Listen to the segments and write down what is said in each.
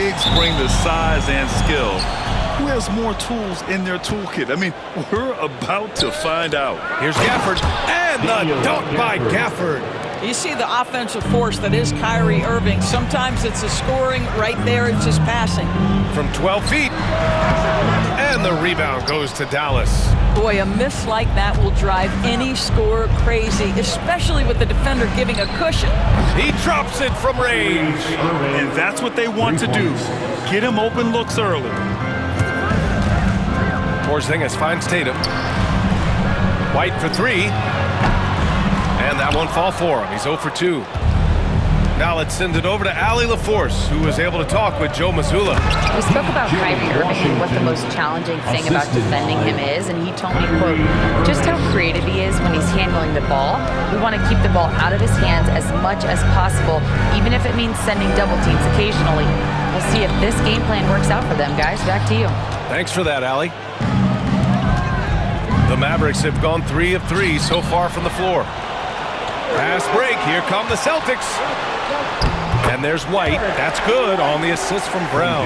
bigs bring the size and skill. Who has more tools in their toolkit? I mean, we're about to find out. Here's Gafford, and the dunk by Gafford. You see the offensive force that is Kyrie Irving. Sometimes it's a scoring, right there it's just passing. From 12 feet, and the rebound goes to Dallas. Boy, a miss like that will drive any scorer crazy, especially with the defender giving a cushion. He drops it from range. And that's what they want to do. Get him open looks early. Porzingis finds Tatum. White for three. And that won't fall for him. He's 0 for 2. Now let's send it over to Allie LaForce, who was able to talk with Joe Mazzulla. We spoke about Kyrie Irving and what the most challenging thing about defending him is, and he told me, quote, just how creative he is when he's handling the ball. We want to keep the ball out of his hands as much as possible, even if it means sending double teams occasionally. We'll see if this game plan works out for them, guys. Back to you. Thanks for that, Allie. The Mavericks have gone 3 of 3 so far from the floor. Pass break, here come the Celtics. And there's White, that's good on the assist from Brown.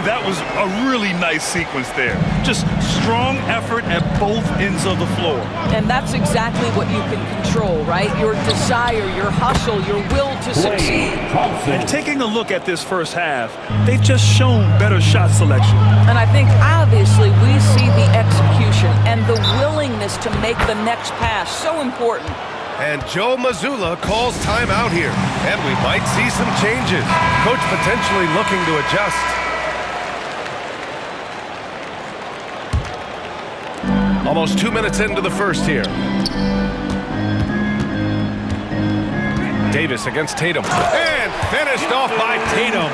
That was a really nice sequence there. Just strong effort at both ends of the floor. And that's exactly what you can control, right? Your desire, your hustle, your will to succeed. And taking a look at this first half, they've just shown better shot selection. And I think obviously we see the execution and the willingness to make the next pass so important. And Joe Mazzulla calls timeout here. And we might see some changes. Coach potentially looking to adjust. Almost 2 minutes into the first here. Davis against Tatum. And finished off by Tatum.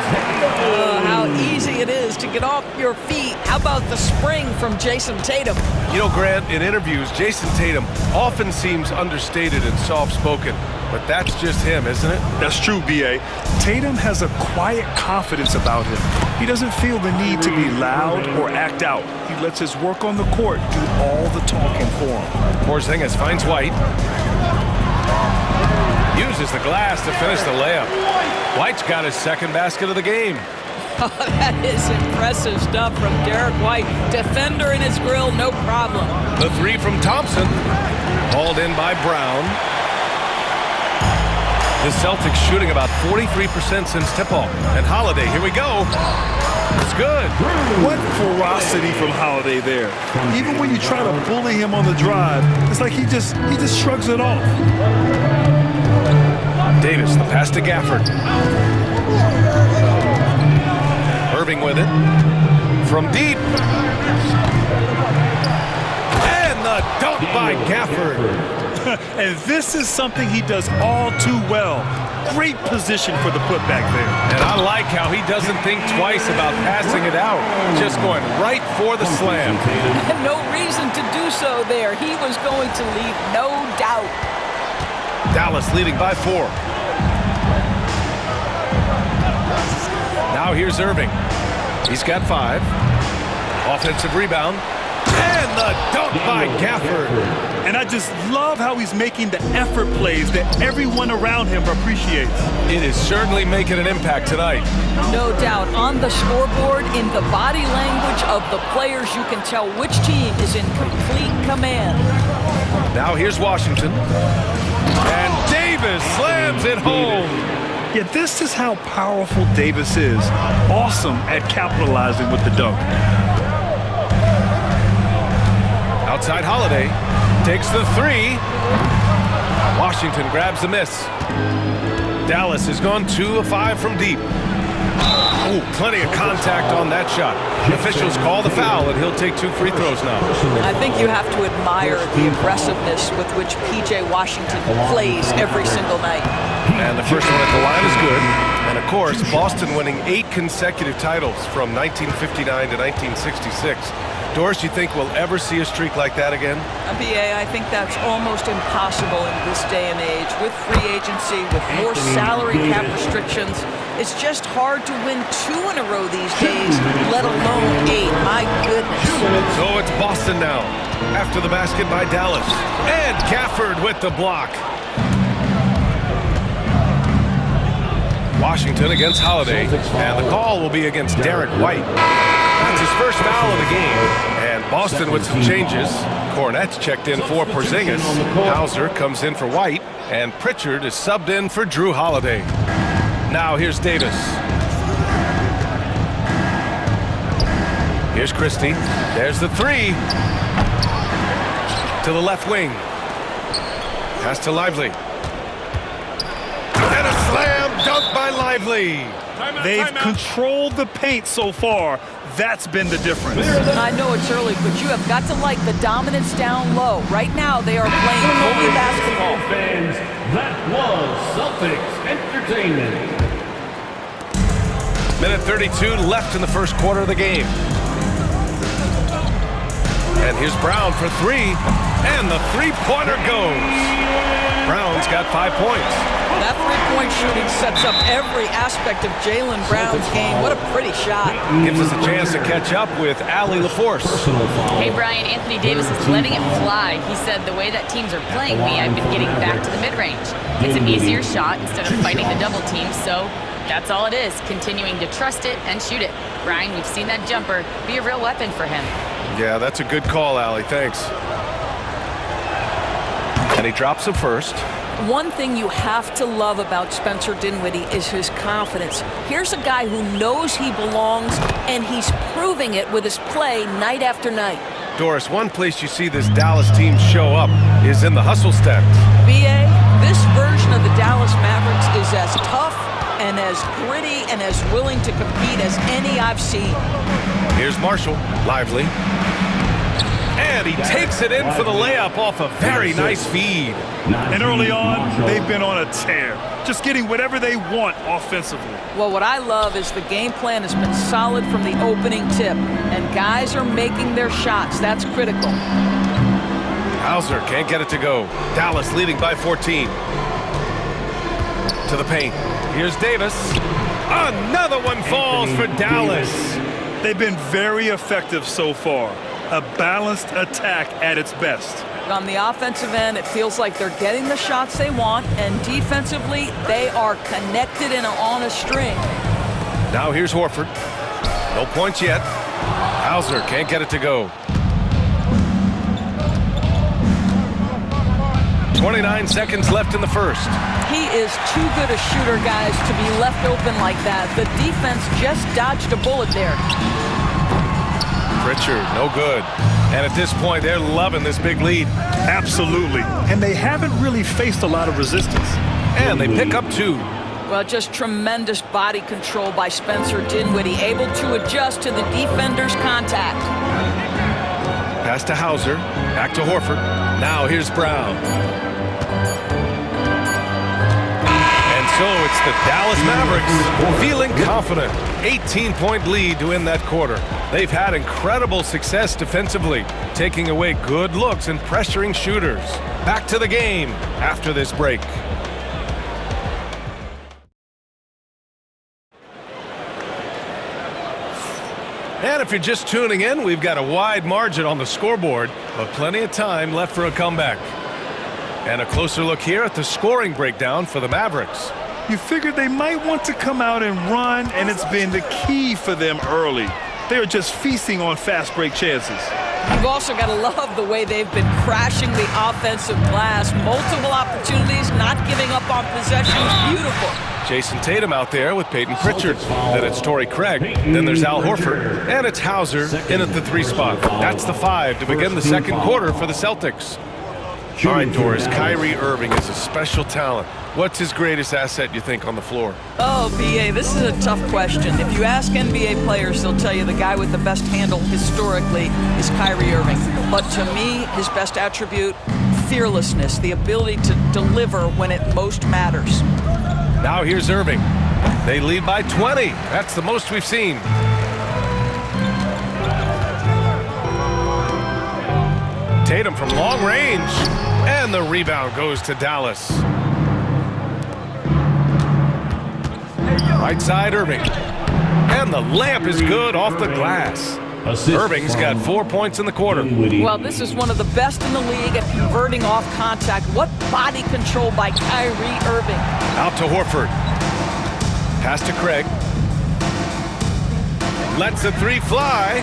How easy it is to get off your feet. How about the spring from Jason Tatum? You know, Grant, in interviews, Jason Tatum often seems understated and soft-spoken. But that's just him, isn't it? That's true, B.A. Tatum has a quiet confidence about him. He doesn't feel the need to be loud or act out. He lets his work on the court do all the talking for him. Porzingis finds White. Uses the glass to finish the layup. White's got his second basket of the game. Oh, that is impressive stuff from Derek White. Defender in his grill, no problem. The three from Thompson. Hauled in by Brown. The Celtics shooting about 43% since tip-off. And Holiday, here we go. It's good. What ferocity from Holiday there. Even when you try to bully him on the drive, it's like he just shrugs it off. Davis, the pass to Gafford. Irving with it. From deep. And the dunk by Gafford. And this is something he does all too well. Great position for the putback there. And I like how he doesn't think twice about passing it out. Just going right for the slam. No reason to do so there. He was going to leave no doubt. Dallas leading by 4. Now here's Irving. He's got 5. Offensive rebound. And the dunk by Gafford. And I just love how he's making the effort plays that everyone around him appreciates. It is certainly making an impact tonight. No doubt. On the scoreboard, in the body language of the players, you can tell which team is in complete command. Now here's Washington. And Davis slams it home. Yeah, this is how powerful Davis is. Awesome at capitalizing with the dunk. Outside Holiday takes the 3. Washington grabs the miss. Dallas has gone 2 of 5 from deep. Ooh, plenty of contact on that shot. Officials call the foul, and he'll take 2 free throws now. I think you have to admire the aggressiveness with which P.J. Washington plays every single night. And the first one at the line is good. And, of course, Boston winning 8 consecutive titles from 1959 to 1966. Doris, you think we'll ever see a streak like that again? BA, I think that's almost impossible in this day and age. With free agency, with more salary cap restrictions, it's just hard to win 2 in a row these days, let alone 8. My goodness. So it's Boston now, after the basket by Dallas. And Gafford with the block. Washington against Holiday, and the call will be against Derek White. That's his first foul of the game, and Boston with some changes. Cornette's checked in for Porzingis. Hauser comes in for White, and Pritchard is subbed in for Drew Holiday. Now here's Davis. Here's Christie. There's the three. To the left wing. Pass to Lively. And a slam dunk by Lively. They've controlled the paint so far. That's been the difference. I know it's early, but you have got to like the dominance down low. Right now, they are playing bully basketball. Fans, that was Celtics Entertainment. Minute 32 left in the first quarter of the game. And here's Brown for three, and the three-pointer goes. Brown's got 5 points. That three-point shooting sets up every aspect of Jaylen Brown's game. What a pretty shot. Gives us a chance to catch up with Allie LaForce. Hey, Brian, Anthony Davis is letting it fly. He said, the way that teams are playing me, I've been getting back to the mid-range. It's an easier shot instead of fighting the double team, so that's all it is, continuing to trust it and shoot it. Brian, we've seen that jumper be a real weapon for him. Yeah, that's a good call, Allie. Thanks. And he drops it first. One thing you have to love about Spencer Dinwiddie is his confidence. Here's a guy who knows he belongs, and he's proving it with his play night after night. Doris, one place you see this Dallas team show up is in the hustle stats. B.A., this version of the Dallas Mavericks is as tough and as gritty and as willing to compete as any I've seen. Here's Marshall, Lively. And he takes it in for the layup off a very nice feed. And early on, they've been on a tear, just getting whatever they want offensively. Well, what I love is the game plan has been solid from the opening tip, and guys are making their shots. That's critical. Hauser can't get it to go. Dallas leading by 14. To the paint. Here's Davis. Another one falls for Dallas. They've been very effective so far. A balanced attack at its best. On the offensive end, it feels like they're getting the shots they want, and defensively, they are connected and on a string. Now here's Horford. No points yet. Hauser can't get it to go. 29 seconds left in the first. He is too good a shooter, guys, to be left open like that. The defense just dodged a bullet there. Pritchard, no good. And at this point, they're loving this big lead. Absolutely. And they haven't really faced a lot of resistance. And they pick up 2. Well, just tremendous body control by Spencer Dinwiddie, able to adjust to the defender's contact. Pass to Hauser, back to Horford. Now here's Brown. And so it's the Dallas Mavericks feeling confident. 18-point lead to win that quarter. They've had incredible success defensively, taking away good looks and pressuring shooters. Back to the game after this break. And if you're just tuning in, we've got a wide margin on the scoreboard, but plenty of time left for a comeback. And a closer look here at the scoring breakdown for the Mavericks. You figured they might want to come out and run, and it's been the key for them early. They are just feasting on fast break chances. You've also got to love the way they've been crashing the offensive glass. Multiple opportunities, not giving up on possessions. Beautiful. Jason Tatum out there with Peyton Pritchard. Then it's Torrey Craig. Then there's Al Horford. And it's Hauser in at the 3 spot. That's the 5 to begin the second quarter for the Celtics. All right, Doris, Kyrie Irving is a special talent. What's his greatest asset, you think, on the floor? Oh, B.A., this is a tough question. If you ask NBA players, they'll tell you the guy with the best handle historically is Kyrie Irving. But to me, his best attribute, fearlessness, the ability to deliver when it most matters. Now here's Irving. They lead by 20. That's the most we've seen. Tatum from long range. And the rebound goes to Dallas. Right side, Irving. And the layup is good off the glass. Irving's got 4 points in the quarter. Well, this is one of the best in the league at converting off contact. What body control by Kyrie Irving. Out to Horford. Pass to Craig. Lets the three fly.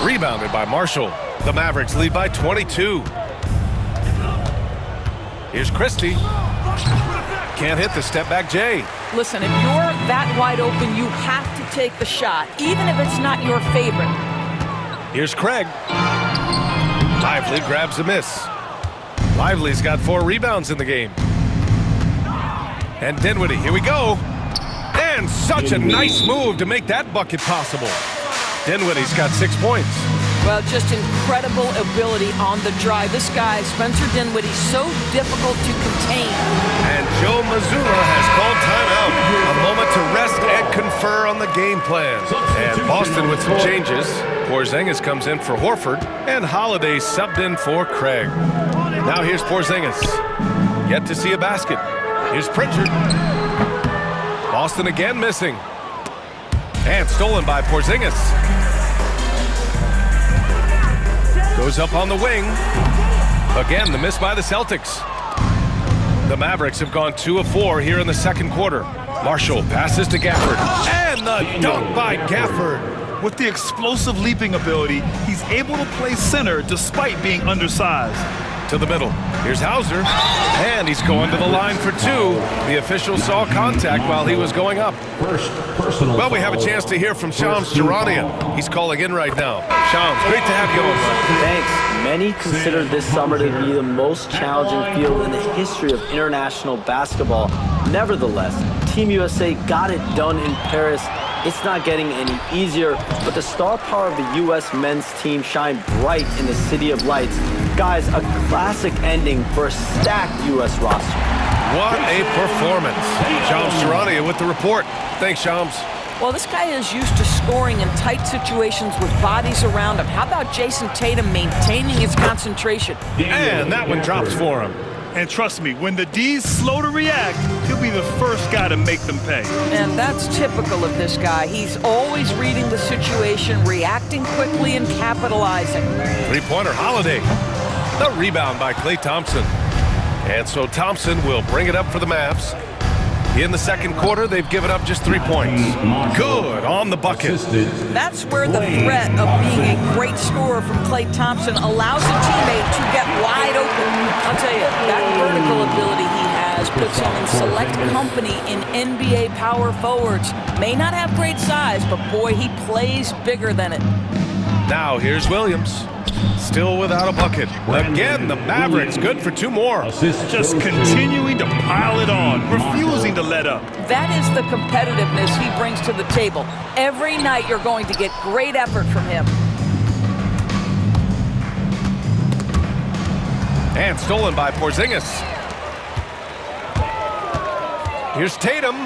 Rebounded by Marshall. The Mavericks lead by 22. Here's Christie. Can't hit the step-back J. Listen, if you're that wide open, you have to take the shot, even if it's not your favorite. Here's Craig. Lively grabs a miss. Lively's got 4 rebounds in the game. And Dinwiddie, here we go. And such a nice move to make that bucket possible. Dinwiddie's got 6 points. Well, just incredible ability on the drive. This guy, Spencer Dinwiddie, so difficult to contain. And Joe Mazzulla has called timeout. A moment to rest and confer on the game plan. And Boston with some changes. Porzingis comes in for Horford, and Holiday subbed in for Craig. Now here's Porzingis. Yet to see a basket. Here's Pritchard. Boston again missing. And stolen by Porzingis. Goes up on the wing. Again, the miss by the Celtics. The Mavericks have gone 2 of 4 here in the second quarter. Marshall passes to Gafford. And the dunk by Gafford. With the explosive leaping ability, he's able to play center despite being undersized. To the middle. Here's Hauser. And he's going to the line for 2. The official saw contact while he was going up. First personal. Well, we have a chance to hear from Shams Charania. He's calling in right now. Shams, great to have you on. Thanks. Many consider this summer to be the most challenging field in the history of international basketball. Nevertheless, Team USA got it done in Paris. It's not getting any easier, but the star power of the U.S. men's team shined bright in the City of Lights. Guys, a classic ending for a stacked U.S. roster. What a performance. Shams Charania with the report. Thanks, Shams. Well, this guy is used to scoring in tight situations with bodies around him. How about Jason Tatum maintaining his concentration? And that one drops for him. And trust me, when the D's slow to react, he'll be the first guy to make them pay. And that's typical of this guy. He's always reading the situation, reacting quickly, and capitalizing. Three-pointer Holiday. The rebound by Klay Thompson. And so Thompson will bring it up for the Mavs. In the second quarter, they've given up just 3 points. Good on the bucket. That's where the threat of being a great scorer from Klay Thompson allows a teammate to get wide open. I'll tell you, that vertical ability he has puts him in select company in NBA power forwards. May not have great size, but boy, he plays bigger than it. Now here's Williams. Still without a bucket. Again, the Mavericks good for 2 more. Just continuing to pile it on, refusing to let up. That is the competitiveness he brings to the table. Every night you're going to get great effort from him. And stolen by Porzingis. Here's Tatum.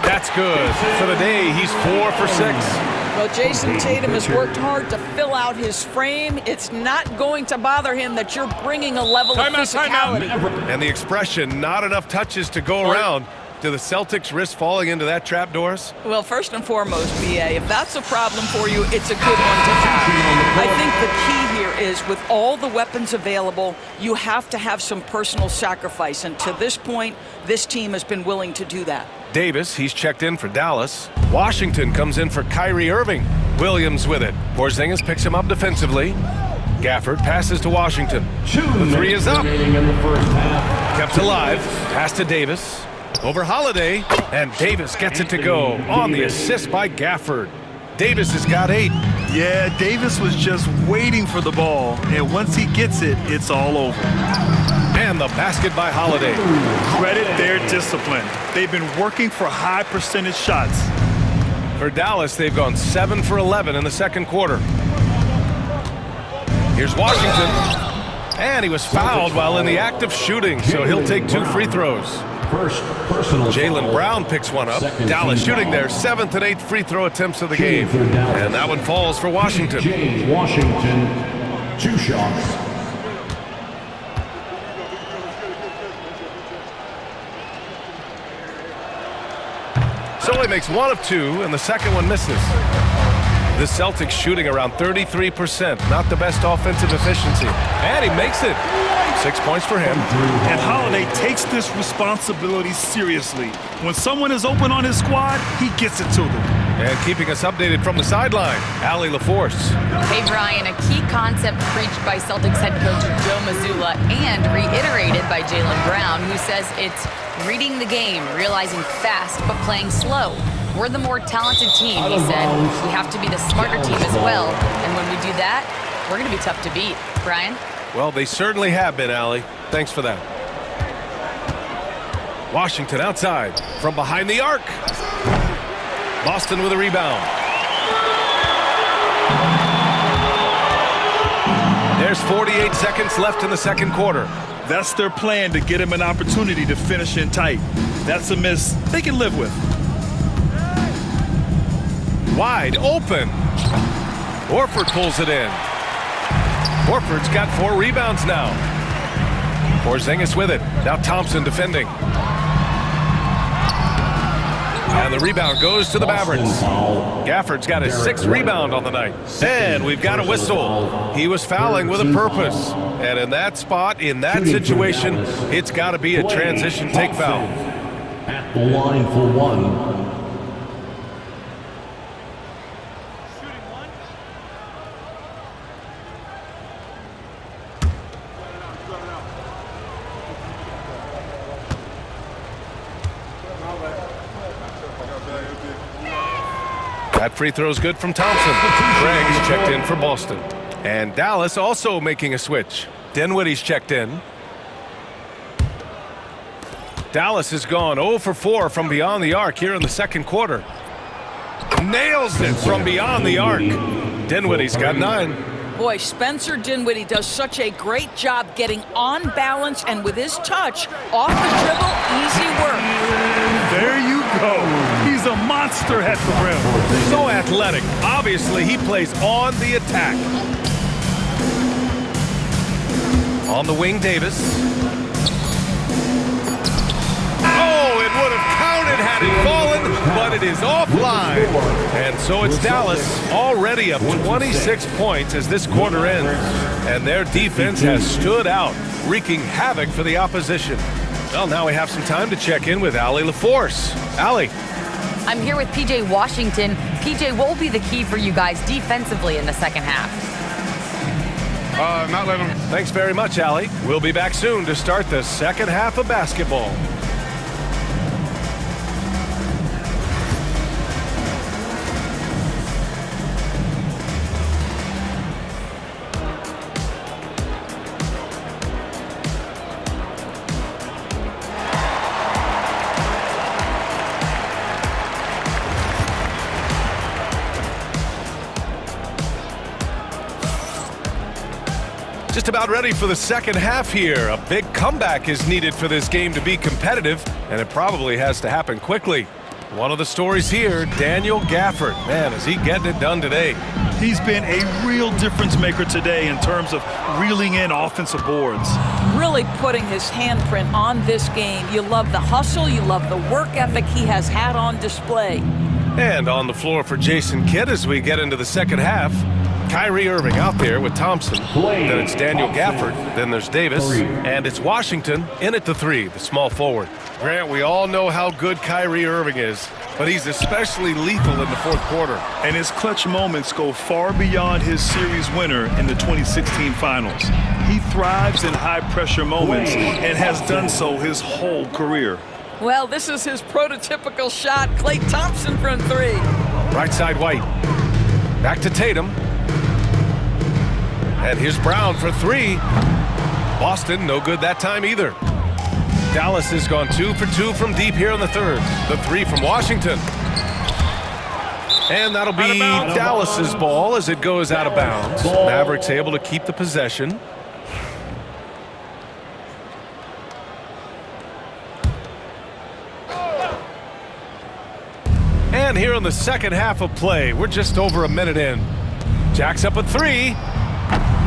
That's good. For the day, he's 4 for 6. Well, Jason Tatum has worked hard to fill out his frame. It's not going to bother him that you're bringing a level of physicality. And the expression, not enough touches to go around. Do the Celtics risk falling into that trap, Doris? Well, first and foremost, BA, if that's a problem for you, it's a good one to have. I think the key here is with all the weapons available, you have to have some personal sacrifice. And to this point, this team has been willing to do that. Davis, he's checked in for Dallas. Washington comes in for Kyrie Irving. Williams with it. Porzingis picks him up defensively. Gafford passes to Washington. The 3 is up. Kept alive. Pass to Davis. Over Holiday. And Davis gets it to go on the assist by Gafford. Davis has got 8. Yeah, Davis was just waiting for the ball. And once he gets it, it's all over. And the basket by Holiday. Credit their discipline. They've been working for high percentage shots. For Dallas, they've gone 7 for 11 in the second quarter. Here's Washington. And he was fouled while in the act of shooting, so he'll take 2 free throws. First personal. Jaylen Brown picks one up. Dallas shooting their 7th and 8th free throw attempts of the game. And that one falls for Washington. James Washington, 2 shots. So he makes 1 of 2, and the second one misses. The Celtics shooting around 33%. Not the best offensive efficiency. And he makes it. 6 points for him. And Holiday takes this responsibility seriously. When someone is open on his squad, he gets it to them. And keeping us updated from the sideline, Allie LaForce. Hey, Brian, a key concept preached by Celtics head coach Joe Mazzulla and reiterated by Jaylen Brown, who says it's reading the game, realizing fast but playing slow. We're the more talented team, he said. We have to be the smarter team as well. And when we do that, we're going to be tough to beat. Brian? Well, they certainly have been, Allie. Thanks for that. Washington outside from behind the arc. Boston with a rebound. There's 48 seconds left in the second quarter. That's their plan, to get him an opportunity to finish in tight. That's a miss they can live with. Wide open. Horford pulls it in. Horford's got 4 rebounds now. Porzingis with it. Now Thompson defending. And the rebound goes to the Mavericks. Gafford's got his 6th rebound on the night. And we've got a whistle. He was fouling with a purpose. And in that spot, in that situation, it's got to be a transition take foul. At the line for one. That free throw's good from Thompson. Gregg's checked in for Boston. And Dallas also making a switch. Dinwiddie's checked in. Dallas has gone 0 for 4 from beyond the arc here in the second quarter. Nails it from beyond the arc. Dinwiddie's got 9. Boy, Spencer Dinwiddie does such a great job getting on balance and with his touch, off the dribble, easy work. There you go. He's a monster at the rim. So athletic. Obviously, he plays on the attack. On the wing, Davis. Oh, it would have counted had it fallen, but it is offline. And so it's Dallas already up 26 points as this quarter ends. And their defense has stood out, wreaking havoc for the opposition. Well, now we have some time to check in with Allie LaForce. Allie. I'm here with PJ Washington. PJ, what will be the key for you guys defensively in the second half? Not letting them. Thanks very much, Allie. We'll be back soon to start the second half of basketball. Just about ready for the second half here. A big comeback is needed for this game to be competitive, and it probably has to happen quickly. One of the stories here, Daniel Gafford. Man, is he getting it done today. He's been a real difference maker today in terms of reeling in offensive boards. Really putting his handprint on this game. You love the hustle, you love the work ethic he has had on display. And on the floor for Jason Kidd as we get into the second half. Kyrie Irving out there with Thompson. Then it's Daniel Gafford. Then there's Davis. And it's Washington in at the 3, the small forward. Grant, we all know how good Kyrie Irving is, but he's especially lethal in the fourth quarter. And his clutch moments go far beyond his series winner in the 2016 finals. He thrives in high-pressure moments and has done so his whole career. Well, this is his prototypical shot. Klay Thompson from 3. Right side White. Back to Tatum. And here's Brown for 3. Boston, no good that time either. Dallas has gone 2 for 2 from deep here in the third. The 3 from Washington. And that'll be Dallas's ball as it goes out of bounds. Mavericks able to keep the possession. And here in the second half of play, we're just over a minute in. Jack's up at 3.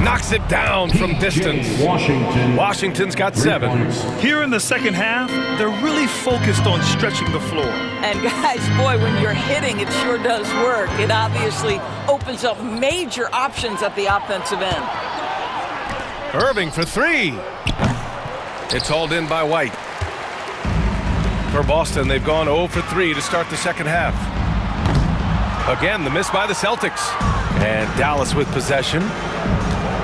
Knocks it down from distance. Washington's got 7. Here in the second half, they're really focused on stretching the floor. And guys, boy, when you're hitting, it sure does work. It obviously opens up major options at the offensive end. Irving for 3. It's hauled in by White. For Boston, they've gone 0 for 3 to start the second half. Again, the miss by the Celtics. And Dallas with possession.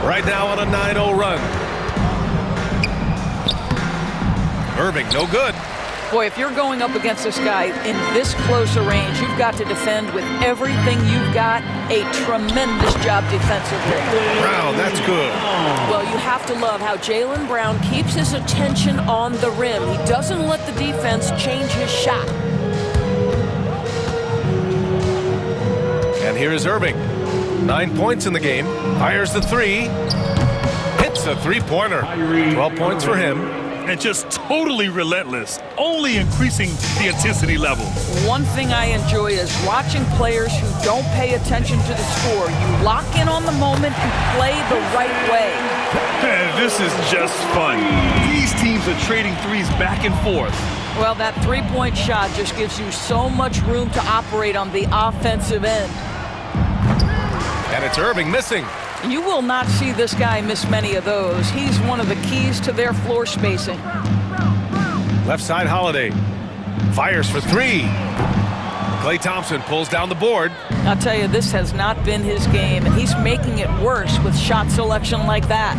Right now on a 9-0 run. Irving, no good. Boy, if you're going up against this guy in this close a range, you've got to defend with everything you've got. A tremendous job defensively. Brown, that's good. Well, you have to love how Jaylen Brown keeps his attention on the rim. He doesn't let the defense change his shot. And here is Irving. 9 points in the game. Fires the 3. Hits a 3-pointer. 12 points for him. And just totally relentless, only increasing the intensity level. One thing I enjoy is watching players who don't pay attention to the score. You lock in on the moment and play the right way. Man, this is just fun. These teams are trading threes back and forth. Well, that three-point shot just gives you so much room to operate on the offensive end. And it's Irving missing. You will not see this guy miss many of those. He's one of the keys to their floor spacing. Left side Holiday. Fires for 3. Klay Thompson pulls down the board. I'll tell you, this has not been his game, and he's making it worse with shot selection like that.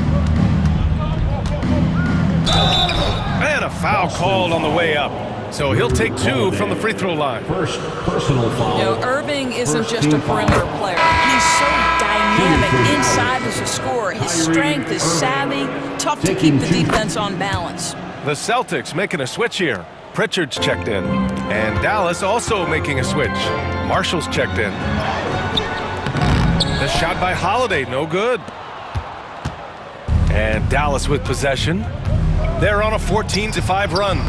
And a foul called on the way up. So he'll take 2 from the free throw line. First personal foul. You know, Irving isn't just a perimeter player. He's so dynamic inside as a scorer. His strength is savvy, tough to keep the defense on balance. The Celtics making a switch here. Pritchard's checked in. And Dallas also making a switch. Marshall's checked in. The shot by Holiday, no good. And Dallas with possession. They're on a 14-5 run.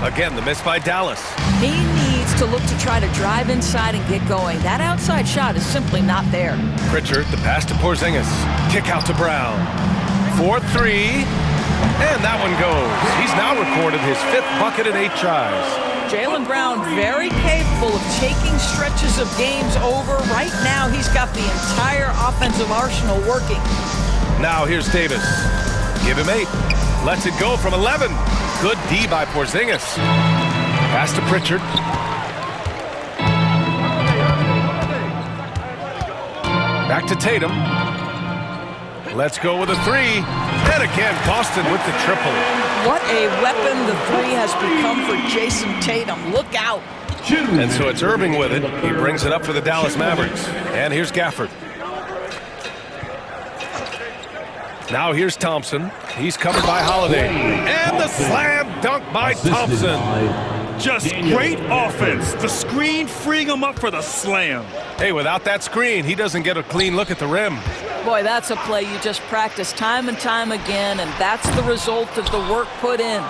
Again, the miss by Dallas. He needs to look to try to drive inside and get going. That outside shot is simply not there. Pritchard, the pass to Porzingis. Kick out to Brown. 4-3. And that one goes. He's now recorded his 5th bucket in 8 tries. Jaylen Brown very capable of taking stretches of games over. Right now, he's got the entire offensive arsenal working. Now here's Davis. Give him 8. Lets it go from 11. Good D by Porzingis. Pass to Pritchard. Back to Tatum. Let's go with a 3. And again, Boston with the triple. What a weapon the 3 has become for Jason Tatum. Look out. And so it's Irving with it. He brings it up for the Dallas Mavericks. And here's Gafford. Now here's Thompson. He's covered by Holiday. And the slam dunk by Thompson. Just great offense. The screen freeing him up for the slam. Hey, without that screen, he doesn't get a clean look at the rim. Boy, that's a play you just practice time and time again, and that's the result of the work put in.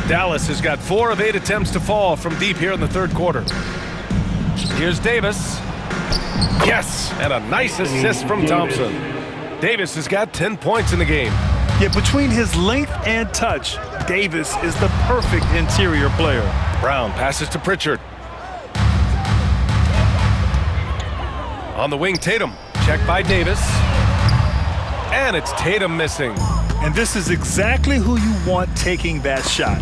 Dallas has got 4 of 8 attempts to fall from deep here in the third quarter. Here's Davis. Yes, and a nice assist from Thompson. Davis has got 10 points in the game. Yet between his length and touch, Davis is the perfect interior player. Brown passes to Pritchard. On the wing, Tatum. Checked by Davis. And it's Tatum missing. And this is exactly who you want taking that shot.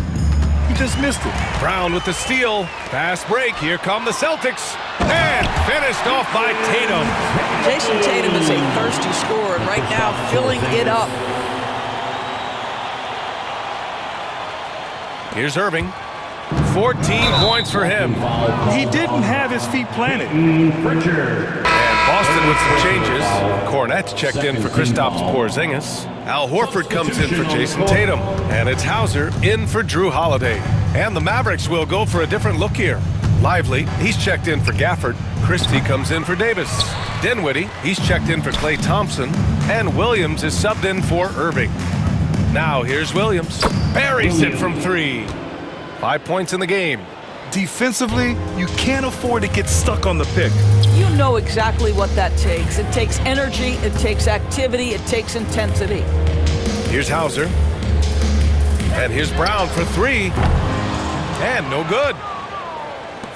He just missed it. Brown with the steal. Fast break. Here come the Celtics. And finished off by Tatum. Jason Tatum is a thirsty scorer, and right now filling it up. Here's Irving. 14 points for him. He didn't have his feet planted. And Boston with some changes. Cornette checked in for Kristaps Porzingis. Al Horford comes in for Jason Tatum. And it's Hauser in for Drew Holiday. And the Mavericks will go for a different look here. Lively, he's checked in for Gafford. Christie comes in for Davis. Dinwiddie, he's checked in for Klay Thompson. And Williams is subbed in for Irving. Now here's Williams. Buries it from 3. 5 points in the game. Defensively, you can't afford to get stuck on the pick. You know exactly what that takes. It takes energy, it takes activity, it takes intensity. Here's Hauser. And here's Brown for three. And no good.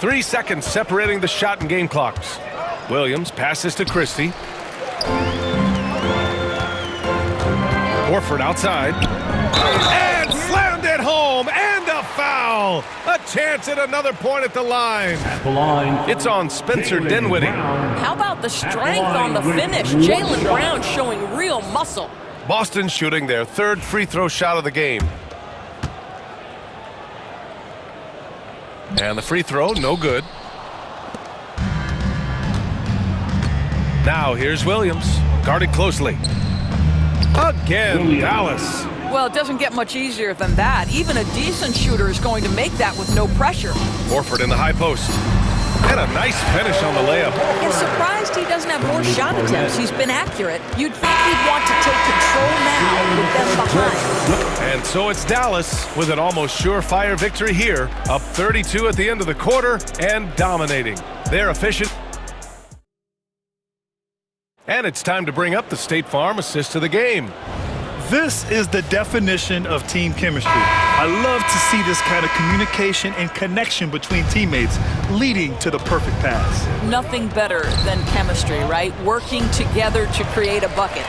3 seconds separating the shot and game clocks. Williams passes to Christie. Horford outside. And slammed it home. And a foul. A chance at another point at the line. At the line. It's on Spencer Dinwiddie. How about the strength on the finish? Jaylen Brown showing real muscle. Boston shooting their third free throw shot of the game. And the free throw, no good. Now here's Williams, guarded closely. Again, Dallas. Well, it doesn't get much easier than that. Even a decent shooter is going to make that with no pressure. Horford in the high post. And a nice finish on the layup. I'm surprised he doesn't have more shot attempts. He's been accurate. You'd think he'd want to take control now with them behind. And so it's Dallas with an almost surefire victory here. Up 32 at the end of the quarter and dominating. They're efficient. And it's time to bring up the State Farm assist of the game. This is the definition of team chemistry. I love to see this kind of communication and connection between teammates leading to the perfect pass. Nothing better than chemistry, right? Working together to create a bucket.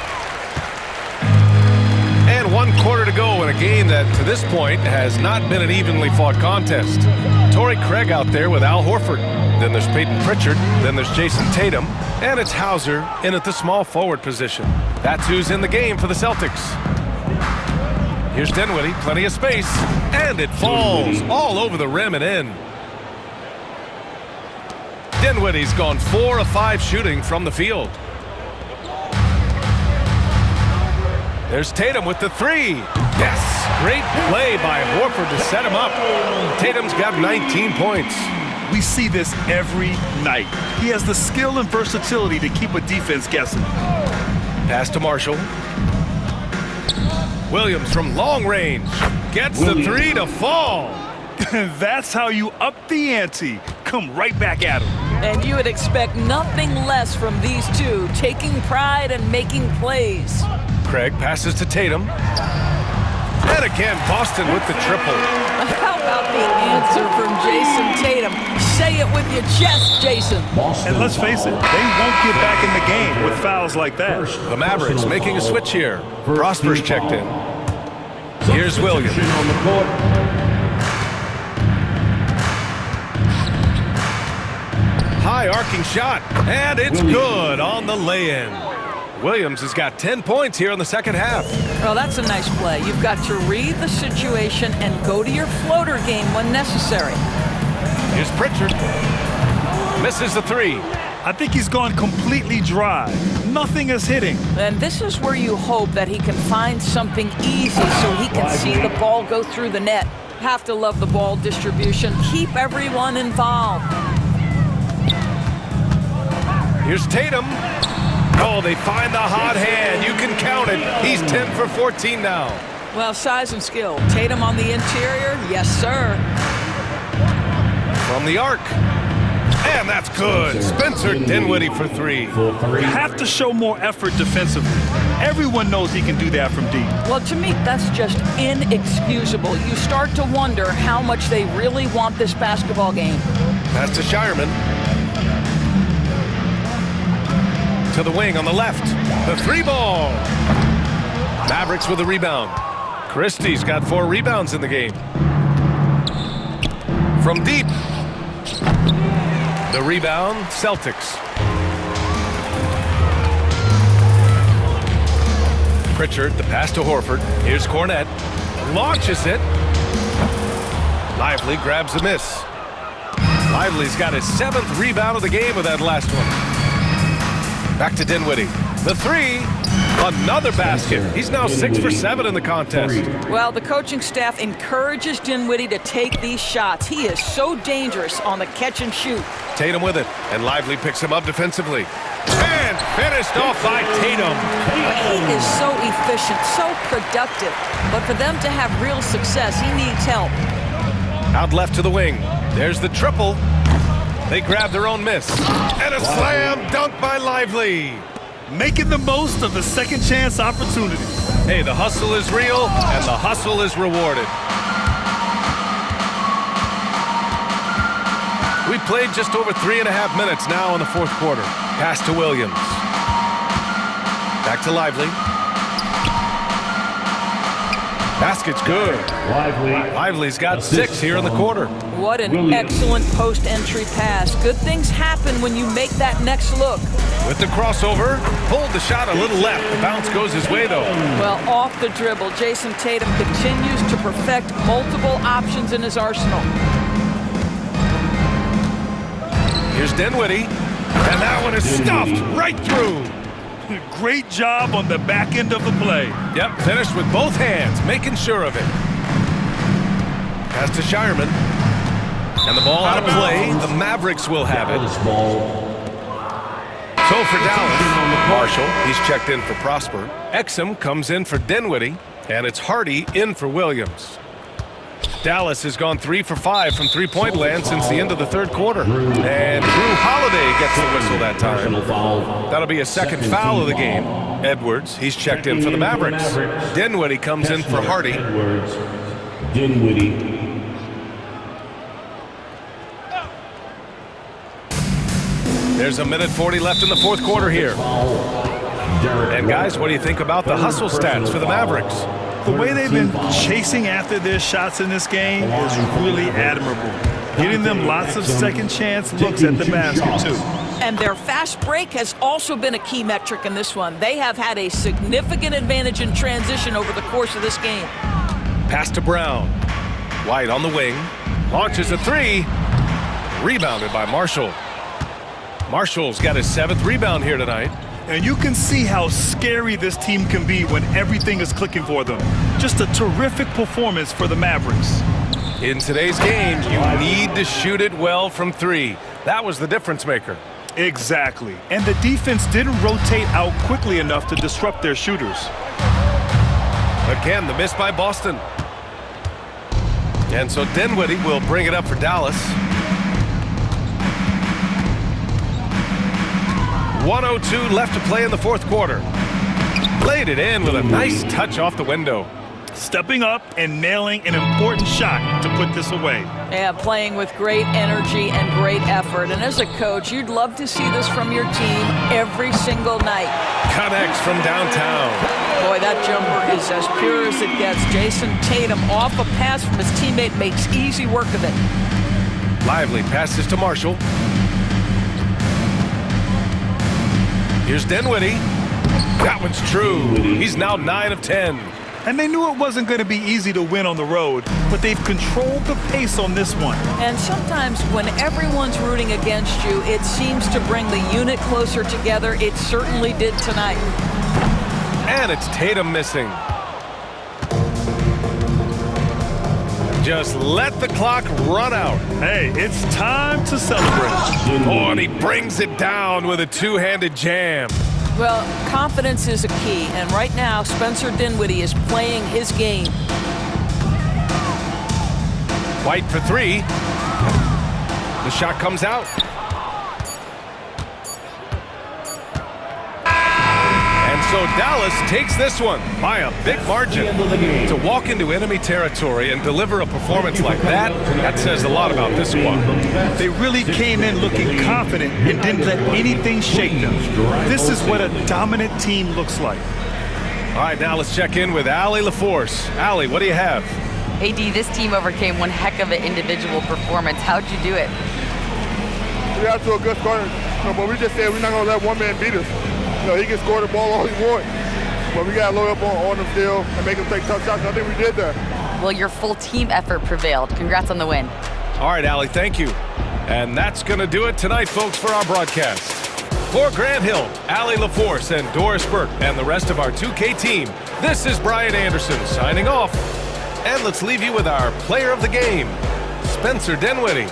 And 1 quarter to go in a game that, to this point, has not been an evenly fought contest. Torrey Craig out there with Al Horford. Then there's Peyton Pritchard. Then there's Jason Tatum. And it's Hauser in at the small forward position. That's who's in the game for the Celtics. Here's Dinwiddie, plenty of space. And it falls all over the rim and in. Dinwiddie's gone 4 of 5 shooting from the field. There's Tatum with the three. Yes, great play by Horford to set him up. Tatum's got 19 points. We see this every night. He has the skill and versatility to keep a defense guessing. Pass to Marshall. Williams from long range gets the three to fall. That's how you up the ante. Come right back at him. And you would expect nothing less from these two, taking pride and making plays. Craig passes to Tatum. And again, Boston with the triple. How about the answer from Jason Tatum? Say it with your chest, Jason. And let's face it, they won't get back in the game with fouls like that. The Mavericks making a switch here. Prosper's checked in. Here's Williams. On the court. High arcing shot. And it's good on the lay-in. Williams has got 10 points here in the second half. Well, that's a nice play. You've got to read the situation and go to your floater game when necessary. Here's Pritchard. Misses the three. I think he's gone completely dry. Nothing is hitting. And this is where you hope that he can find something easy so he can see the ball go through the net. Have to love the ball distribution. Keep everyone involved. Here's Tatum. Oh, they find the hot hand. You can count it. He's 10 for 14 now. Well, size and skill. Tatum on the interior? Yes, sir. From the arc. And that's good. Spencer Dinwiddie for three. Have to show more effort defensively. Everyone knows he can do that from deep. Well, to me, that's just inexcusable. You start to wonder how much they really want this basketball game. Pass to Shireman. To the wing on the left. The three ball. Mavericks with a rebound. Christie's got 4 rebounds in the game. From deep. The rebound, Celtics. Pritchard, the pass to Horford. Here's Cornette. Launches it. Lively grabs the miss. Lively's got his 7th rebound of the game with that last one. Back to Dinwiddie. The three. Another basket. He's now 6 for 7 in the contest. Well, the coaching staff encourages Dinwiddie to take these shots. He is so dangerous on the catch and shoot. Tatum with it. And Lively picks him up defensively. And finished off by Tatum. He is so efficient, so productive. But for them to have real success, he needs help. Out left to the wing. There's the triple. They grab their own miss. And a slam dunk by Lively. Making the most of the second chance opportunity. Hey, the hustle is real, and the hustle is rewarded. We played just over 3.5 minutes now in the fourth quarter. Pass to Williams. Back to Lively. Basket's good. Lively's got 6 here in the quarter. What an excellent post-entry pass. Good things happen when you make that next look. With the crossover, pulled the shot a little left. The bounce goes his way, though. Well, off the dribble, Jason Tatum continues to perfect multiple options in his arsenal. Here's Dinwiddie, and that one is stuffed right through. Great job on the back end of the play. Yep, finished with both hands, making sure of it. Pass to Shireman. And the ball out of play. The Mavericks will have it. So for Dallas, Marshall, he's checked in for Prosper. Exum comes in for Dinwiddie, and it's Hardy in for Williams. Dallas has gone 3 for 5 from three-point land since the end of the third quarter. And Drew Holiday gets the whistle that time. That'll be a second foul of the game. Edwards, he's checked in for the Mavericks. Dinwiddie comes in for Hardy. Dinwiddie. There's a minute 40 left in the fourth quarter here. And guys, what do you think about the hustle stats for the Mavericks? The way they've been chasing after their shots in this game is really admirable. Getting them lots of second chance looks at the basket, too. And their fast break has also been a key metric in this one. They have had a significant advantage in transition over the course of this game. Pass to Brown. White on the wing. Launches a 3. Rebounded by Marshall. Marshall's got his 7th rebound here tonight. And you can see how scary this team can be when everything is clicking for them. Just a terrific performance for the Mavericks. In today's game, you need to shoot it well from 3. That was the difference maker. Exactly. And the defense didn't rotate out quickly enough to disrupt their shooters. Again, the miss by Boston. And so Dinwiddie will bring it up for Dallas. 1:02 left to play in the fourth quarter. Laid it in with a nice touch off the window. Stepping up and nailing an important shot to put this away. Yeah, playing with great energy and great effort. And as a coach, you'd love to see this from your team every single night. Connects from downtown. Boy, that jumper is as pure as it gets. Jason Tatum off a pass from his teammate makes easy work of it. Lively passes to Marshall. Here's Dinwiddie. That one's true. He's now 9 of 10. And they knew it wasn't going to be easy to win on the road, but they've controlled the pace on this one. And sometimes when everyone's rooting against you, it seems to bring the unit closer together. It certainly did tonight. And it's Tatum missing. Just let the clock run out. Hey, it's time to celebrate. Oh, and he brings it down with a two-handed jam. Well, confidence is a key, and right now, Spencer Dinwiddie is playing his game. White for 3. The shot comes out. And so Dallas takes this one by a big margin. To walk into enemy territory and deliver a performance like that, that says a lot about this squad. They really came in looking confident and didn't let anything shake them. This is what a dominant team looks like. All right, now let's check in with Allie LaForce. Allie, what do you have? AD, this team overcame one heck of an individual performance. How'd you do it? We got to a good start, but we just said we're not going to let one man beat us. He can score the ball all he wants, but we got to load up on him still and make him take tough shots. I think we did that. Well, your full team effort prevailed. Congrats on the win. All right, Allie, thank you. And that's going to do it tonight, folks, for our broadcast. For Grant Hill, Allie LaForce, and Doris Burke, and the rest of our 2K team, this is Brian Anderson signing off. And let's leave you with our player of the game, Spencer Dinwiddie.